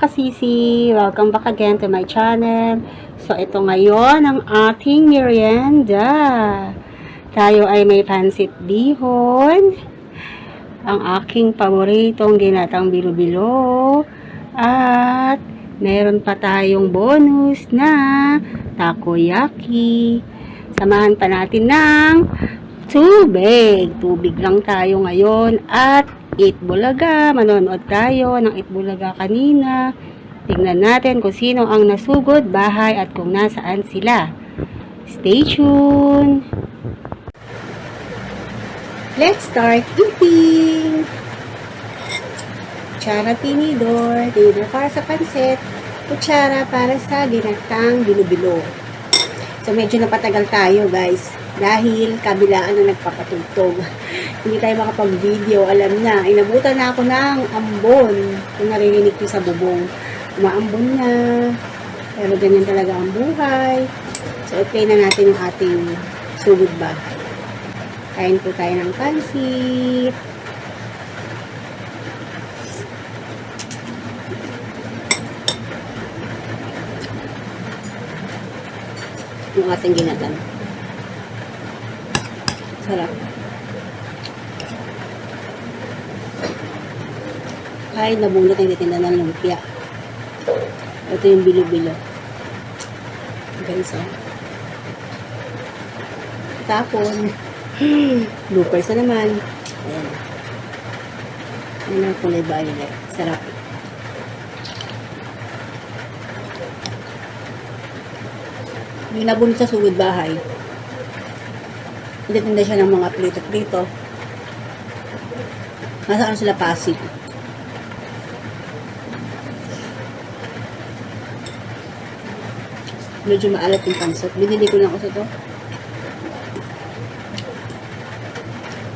kasisi! Welcome back again to my channel. So, ito ngayon ang ating merienda. Tayo ay may pansit bihon, ang aking paboritong ginatang bilo-bilo, at meron pa tayong bonus na takoyaki. Samahan pa natin ng tubig. Tubig lang tayo ngayon at Eat Bulaga. Manonood tayo ng Eat Bulaga kanina. Tingnan natin kung sino ang nasugod bahay at kung nasaan sila. Stay tuned! Let's start eating! Kutsara tinidor. Tinidor para sa pansit. Kutsara para sa ginatang bilo-bilo. So medyo napatagal tayo guys. Dahil kabilaan na nagpapatugtog. Hindi tayo makapag-video. Alam na, inabutan na ako ng ambon. Kung naririnig ko sa bubong. Umaambon na. Pero ganyan talaga ang buhay. So, i-play na natin yung ating sugod bahay. Kain po tayo ng pansit. Yung ating ginatan. Sarap. Kahit nabunot ang titinda ng lumpia. Ito yung bilo-bilo. Guys, oh. Tapon. Bloopers na naman. Ayan. Ayan ang kulay violet. Sarap. Yung nabunot sa sugod bahay. Tinda siya ng mga plito-plito. Nasaan sila Pasig? Medyo maalat yung pansot. Binili ko lang ako sa to.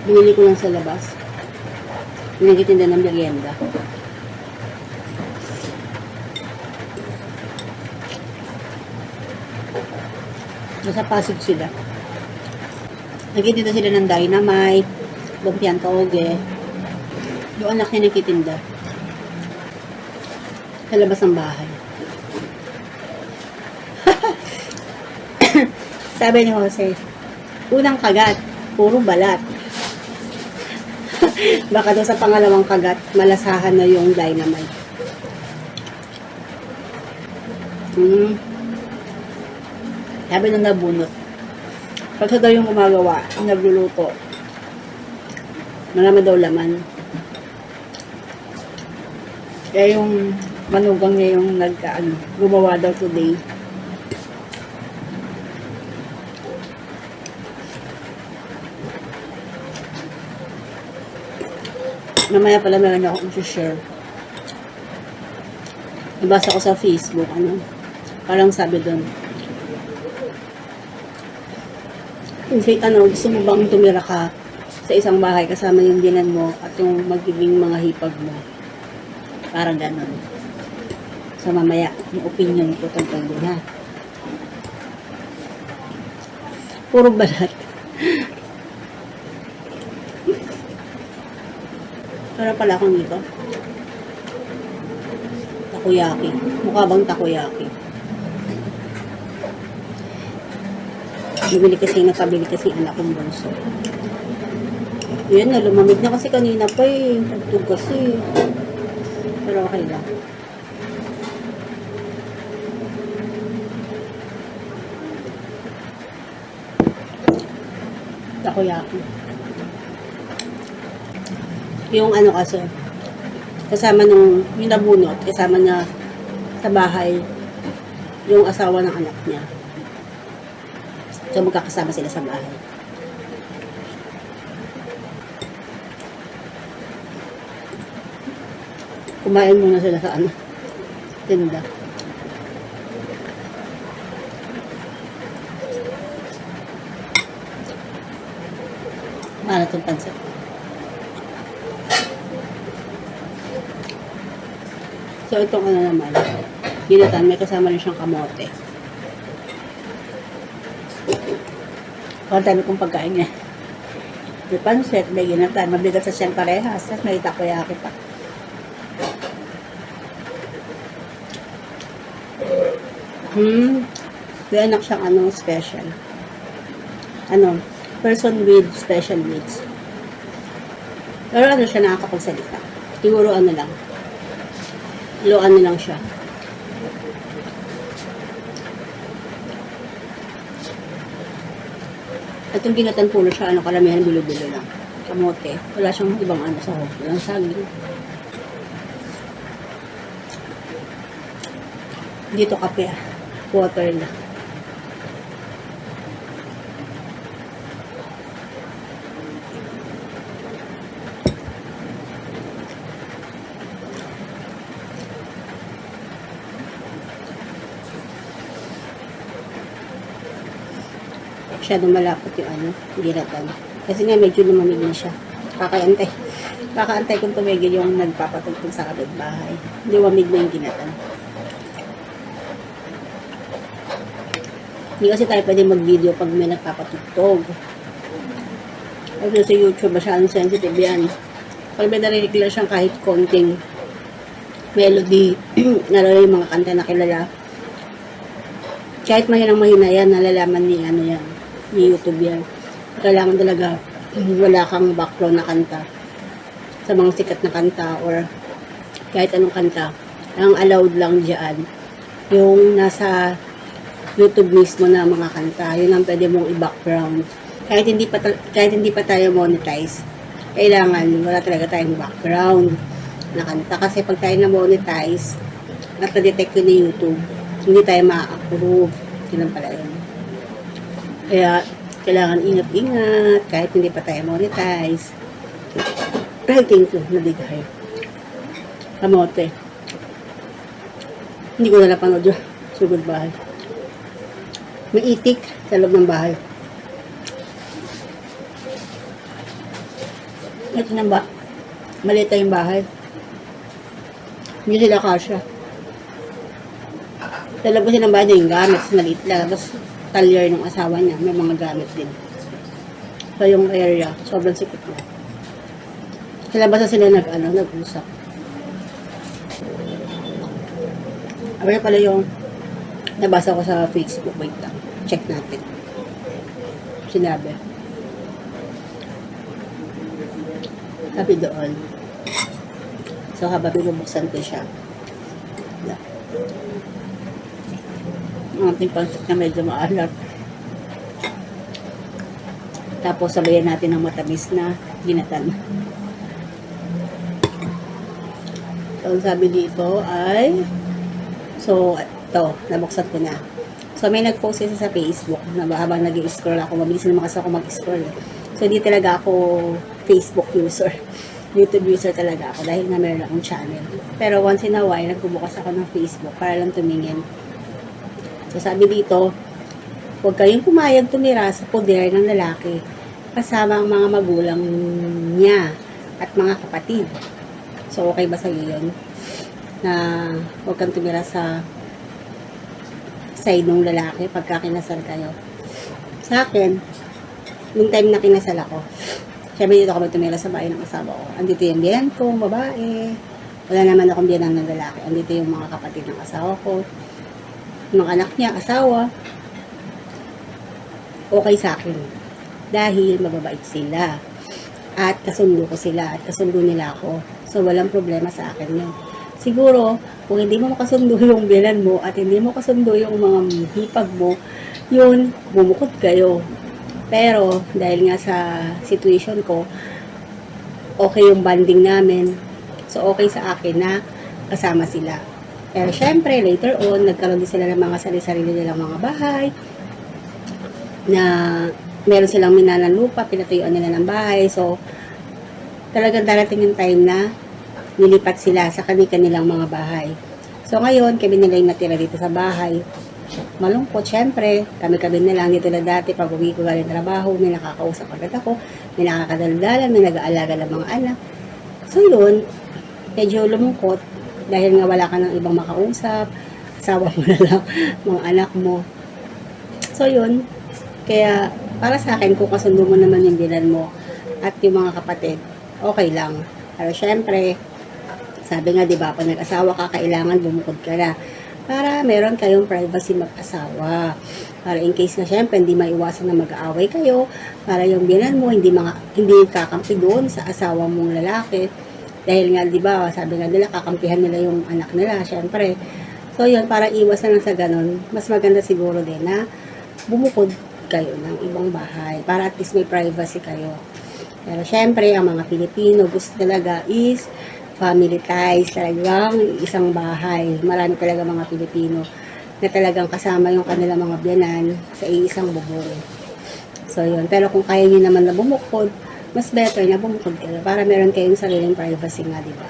Binili ko lang sa labas. Yung nagtitinda ng merienda. Nasa Pasig sila. Nagtitinda sila ng dynamite, lumpiang kaoge. Yung anak niya nagtitinda. Sa labas ng bahay. Sabi ni Jose, unang kagat, puro balat. Baka doon sa pangalawang kagat, malasahan na yung dynamite. Sabi nung nabunot. Pag daw yung gumagawa, yung nagluluto, marami daw laman. Kaya yung manugang niya yung gumawa daw today. Mamaya pala meron akong share. Nabasa ko sa Facebook, parang sabi doon, gusto mo bang tumira ka sa isang bahay kasama yung binan mo at yung magiging mga hipag mo? Parang gano'n. So, mamaya, yung opinion ko tungkol doon, ha? Puro balat. Para pala akong dito. Takoyaki. Mukha bang takoyaki? Nakabili kasi anak kong bunso. Yan na, lumamig na kasi kanina pa eh. Tugtog kasi. Pero okay lang. Takoyaki. Yung kasi, kasama nung yung nabunot, kasama niya sa bahay, yung asawa ng anak niya. So, magkakasama sila sa bahay. Kumain muna sila sa tinda. Malat yung pansit. So, itong naman, ginatan, may kasama rin siyang kamote. Ang dami kong pagkain niya. May pansit, may ginatan, mabigat sa siyang parehas, tapos may takoyaki pa. May anak siyang special. Person with special needs. Pero siya nakakapagsalita. Siguro lang. Lang siya. At yung ginatan pulo siya, karamihan bilo-bilo lang. Kamote. Wala siyang ibang sa hog. Walang saging. Dito kape. Water na. Masyadong malapot yung ginatan. Kasi nga medyo lumamig na siya. Kakaantay kung tumigil yung nagpapatugtog sa kapitbahay. Lumamig na yung ginatan. Hindi kasi tayo pwede mag-video pag may nagpapatugtog. Kasi sa YouTube, masyadong sensitive yan. Pag may narinig lang siyang kahit konting melody, nalala yung mga kanta na kilala. Kahit mahina yan, nalalaman ni yan. Ni YouTube yan. Kailangan talaga wala kang background na kanta sa mga sikat na kanta or kahit anong kanta. Ang allowed lang dyan yung nasa YouTube mismo na mga kanta. Yun ang pwede mong i-background. Kahit hindi pa tayo monetize, kailangan wala talaga tayong background na kanta. Kasi pag tayo na monetize, nata-detect yun ni YouTube. Hindi tayo ma-approve. Yun pala yun. Kaya, kailangan ingat-ingat kahit hindi pa tayo monetize. Thank you, nabigay. Kamote. Hindi ko na napanood yun. Sugod bahay. May itik sa loob ng bahay. Ito na ba? Maliit yung bahay. Hindi sila kasya. Talabasin ng bahay yung gamit. Maliit lang. Tapos, talyer ng asawa niya, may mga gamit din. So, yung area, sobrang sikip na. Sa labas na sila nag-usap. Abay pala yung nabasa ko sa Facebook. Wait lang. Check natin. Sinabi. Sabi doon. So, habang binubuksan ko siya. Ang ating pancit na medyo maalat. Tapos sabayan natin ng matamis na ginatan. So, ang sabi dito ay ito, nabuksan ko na. So, may nag-post kasi sa Facebook na habang nag-i-scroll ako, mabilis naman kasi ako mag-scroll. So, hindi talaga ako Facebook user. YouTube user talaga ako dahil nga meron akong channel. Pero once in a while, nagbubukas ako ng Facebook para lang tumingin. So, sabi dito, huwag kayong pumayag tumira sa poder ng lalaki kasama ang mga magulang niya at mga kapatid. So, okay ba sa'yo yun? Na huwag kang tumira sa side ng lalaki pagka kinasal kayo. Sa akin, nung time na kinasal ako, syempre dito ako tumira sa bahay ng asawa ko. Andito yung biyan ko, babae. Wala naman akong biyan ng lalaki. Andito yung mga kapatid ng asawa ko. Mga anak niya, asawa, okay sa akin. Dahil mababait sila. At kasundo ko sila. At kasundo nila ako. So, walang problema sa akin yun. Siguro, kung hindi mo makasundo yung bilan mo at hindi mo kasundo yung mga hipag mo, yun, bumukod kayo. Pero, dahil nga sa situation ko, okay yung bonding namin. So, okay sa akin na kasama sila. Pero syempre, later on, nagkaroon din sila ng mga sarili-sarili nilang mga bahay na meron silang minanan lupa, pinatuyuan nila ng bahay. So, talagang darating yung time na nilipat sila sa kanilang mga bahay. So, ngayon, kami nila yung natira dito sa bahay. Malungkot, syempre. Kami-kami na lang dito na dati. Pag uwi ko galing trabaho, may nakakausap agad ako, may nakakadaldalan, may nag-aalaga ng mga anak. So, yun, medyo lumungkot. Dahil nga wala ka ng ibang makausap, asawa mo na lang, mga anak mo. So, yun. Kaya, para sa akin, kung kasundo mo naman yung bilan mo at yung mga kapatid, okay lang. Pero syempre, sabi nga, di ba, pag nag-asawa ka, kailangan bumukod ka na. para meron kayong privacy mag-asawa. Para in case na syempre hindi maiwasan na mag-aaway kayo, para yung biyanan mo hindi kakampi doon sa asawa mong lalaki. Dahil nga, di ba, sabi nga nila, kakampihan nila yung anak nila, syempre. So, yun, para iwas na lang sa ganun, mas maganda siguro din na bumukod kayo ng ibang bahay para at least may privacy kayo. Pero syempre, ang mga Pilipino gusto talaga is family ties, talagang isang bahay. Marami talaga mga Pilipino na talagang kasama yung kanilang mga biyanan sa isang bubong. So yun, pero kung kaya nyo naman na bumukod, mas better na bumukod kayo para meron kayong sariling privacy nga, diba?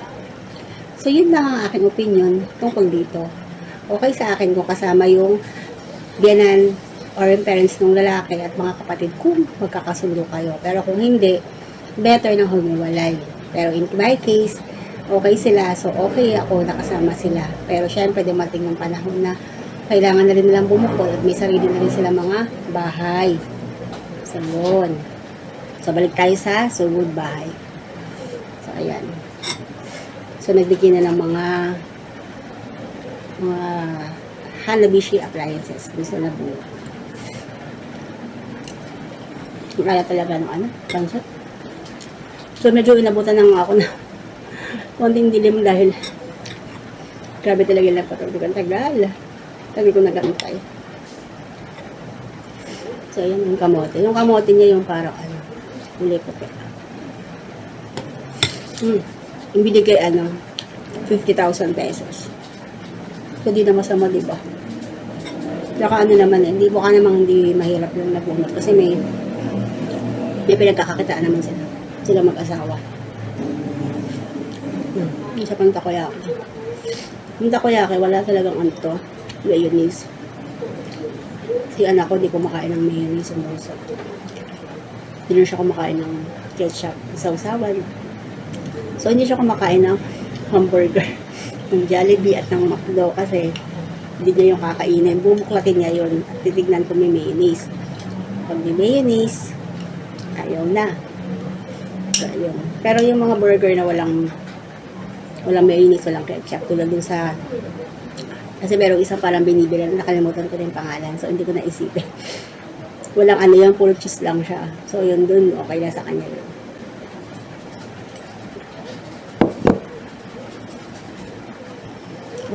So yun lang ang aking opinion tungkol dito. Okay sa akin kung kasama yung biyanan or yung parents ng lalaki at mga kapatid kung magkakasundo kayo. Pero kung hindi, better na humiwalay. Pero in my case, okay sila. So, okay ako, nakasama sila. Pero syempre, dumating yung panahon na kailangan na rin nilang bumukod at may sarili na rin sila mga bahay. So, yun. So, balik tayo sa sugod bahay. So, ayan. So, nagbigay na ng mga Hanabishi appliances. Gusto na buo. Kaya talaga ng pansot. So, medyo inabutan na nga ako na konting dilim dahil grabe talaga lang patulog. Tagal. Tagal ko nagantay. So, yan yung kamote. Yung kamote niya yung parang kulay puti. Yung binigay 50,000 pesos. So, di na masama, diba? Saka naman, hindi mahirap yung nabunot kasi may pinagkakakitaan naman sila mag-asawa. Isa pang takoyaki. Yung takoyaki, wala talagang mayonnaise. Si anak ko, di kumakain ng mayonnaise ang buso. Hindi rin siya kumakain ng ketchup, sausawan. So, hindi siya kumakain ng hamburger, ng Jollibee at ng McDo kasi hindi niya yung kakainin. Bumuklatin niya yun at titignan ko may mayonnaise. Pag may mayonnaise, ayaw na. So, yun. Pero yung mga burger na walang mayonnaise, walang ketchup, tulad dun sa kasi merong isang parang binibili na nakalimutan ko na yung pangalan. So, hindi ko naisipin. Walang yun, puro cheese lang siya. So, yun dun, okay na sa kanya yun.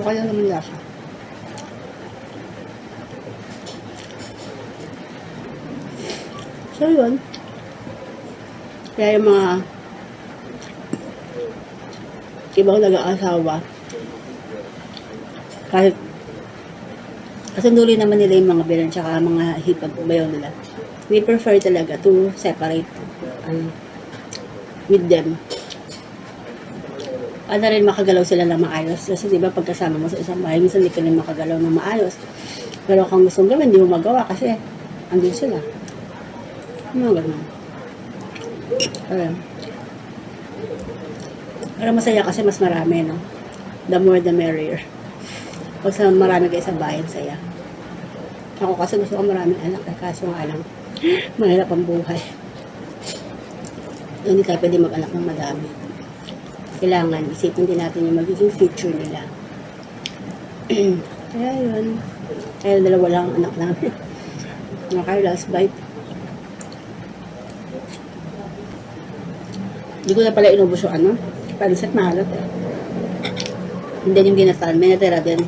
Okay lang naman lasa. So, yun. Kaya yung mga ibang nag-aasawa, kahit kasunduli naman nila yung mga bilan tsaka mga hipag bayaw nila, we prefer talaga to separate with them. Rin makagalaw sila ng maayos. Kasi diba pagkasama mo sa isang bahay, minsan hindi ka rin makagalaw ng maayos. Pero kung gusto gawin, hindi mo magawa kasi andun sila. Mga ganun. Pero masaya kasi mas marami, no? The more the merrier. Pag sa marami kayo sa bayan, saya. Ako kasi gusto ko maraming anak. Kaso nga lang, mahirap ang buhay. Hindi tayo pwede mag-anak ng madami. Kailangan isipin din natin yung magiging future nila. Kaya yun. Kaya dalawa lang ang anak namin. Okay, last bite. Hindi ko na pala inubos yung pansit mahalat eh. Hindi yung ginatan. May natira din.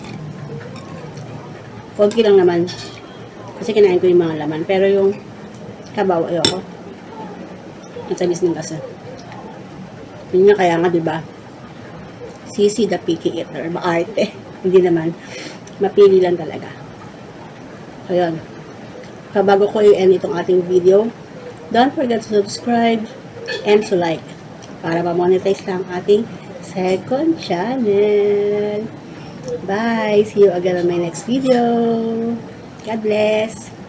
Konti lang naman. Kasi kinain ko yung mga laman. Pero yung kabaw, ayoko. Ang tamis ng lasa. Yun nga kaya nga, diba? Sisi the picky eater. Maarte. Hindi naman. Mapili lang talaga. So, yun. Bago ko i-end itong ating video, don't forget to subscribe and to like para ma-monetize na ang ating second channel. Bye! See you again on my next video. God bless!